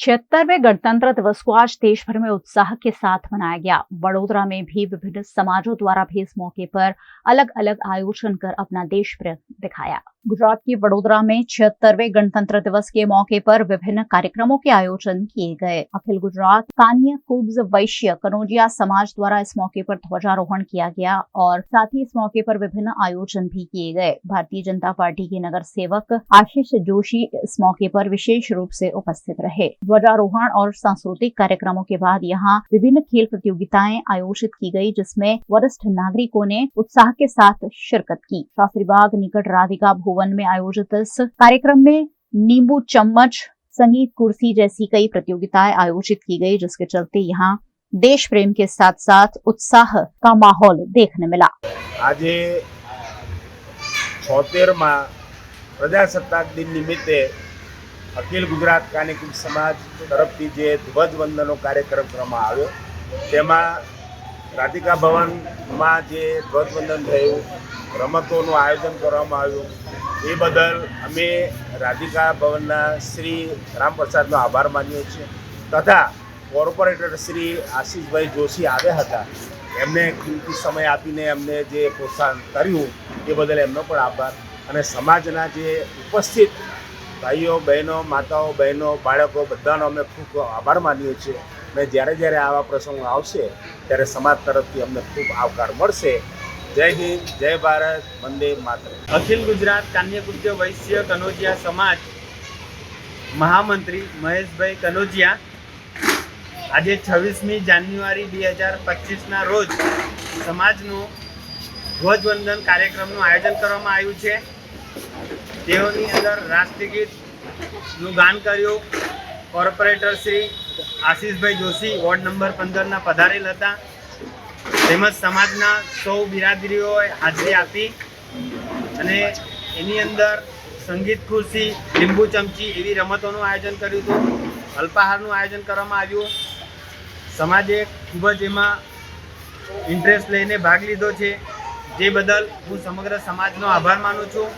76वें गणतंत्र दिवस को आज देश भर में उत्साह के साथ मनाया गया। वडोदरा में भी विभिन्न समाजों द्वारा भी इस मौके पर अलग अलग आयोजन कर अपना देश प्रेम दिखाया। गुजरात की वडोदरा में 76वें गणतंत्र दिवस के मौके पर विभिन्न कार्यक्रमों के आयोजन किए गए। अखिल गुजरात कान्य कुब्ज वैश्य कनौजिया समाज द्वारा इस मौके पर ध्वजारोहण किया गया और साथ ही इस मौके पर विभिन्न आयोजन भी किए गए। भारतीय जनता पार्टी के नगर सेवक आशीष जोशी इस मौके पर विशेष रूप से उपस्थित रहे। ध्वजारोहण और सांस्कृतिक कार्यक्रमों के बाद यहाँ विभिन्न खेल प्रतियोगिताएं आयोजित की गई, जिसमें वरिष्ठ नागरिकों ने उत्साह के साथ शिरकत की। शास्त्री बाग निकट राधिका भवन में आयोजित इस कार्यक्रम में नींबू चम्मच, संगीत कुर्सी जैसी कई प्रतियोगिताएं आयोजित की गई, जिसके चलते यहाँ देश प्रेम के साथ साथ उत्साह का माहौल देखने मिला। आज 76मा प्रजासत्ताक दिन निमित्ते अखिल गुजरात कानिकुब्ज समाज तरफथी जे ध्वजवंदनનો કાર્યક્રમ કરવામાં આવ્યો, તેમાં રાધિકા ભવનમાં જે ધ્વજવંદન થયું, રમતોનું આયોજન કરવામાં આવ્યું, એ બદલ અમે રાધિકા ભવનના શ્રી રામપ્રસાદનો આભાર માનીએ છીએ તથા કોર્પોરેટર શ્રી આશીષભાઈ જોશી આવ્યા હતા, એમને કિંમતી સમય આપીને અમને જે પ્રોત્સાહન કર્યું એ બદલ એમનો પણ આભાર। અને સમાજના જે ઉપસ્થિત ભાઈઓ બહેનો, માતાઓ બહેનો, બાળકો બધાનો અમે ખૂબ આભાર માનીએ છીએ અને જ્યારે જ્યારે આવા પ્રસંગો આવશે ત્યારે સમાજ તરફથી અમને ખૂબ આવકાર મળશે। જય હિન્દ, જય ભારત, વંદે માતરમ। અખિલ ગુજરાત કાન્ય કુબ્જ વૈશ્ય કનોજિયા સમાજ મહામંત્રી મહેશભાઈ કનોજિયા આજે 26મી જાન્યુઆરી 2025ના રોજ સમાજનું ધ્વજવંદન કાર્યક્રમનું આયોજન કરવામાં આવ્યું છે। તેઓની અંદર રાષ્ટ્રગીતનું ગાન કર્યું। Corporator Shri Ashishbhai Joshi ward number 15ના પધારેલ હતા, તેમજ સમાજના સૌ બિરાદરીઓએ હાજરી આપી અને એની અંદર સંગીત ખુરશી, લીંબુ ચમચી એવી રમતોનું આયોજન કર્યું હતું। અલ્પાહારનું આયોજન કરવામાં આવ્યું। સમાજે ખૂબ જ એમાં ઇન્ટરેસ્ટ લઈને ભાગ લીધો છે, જે બદલ હું સમગ્ર સમાજનો આભાર માનું છું।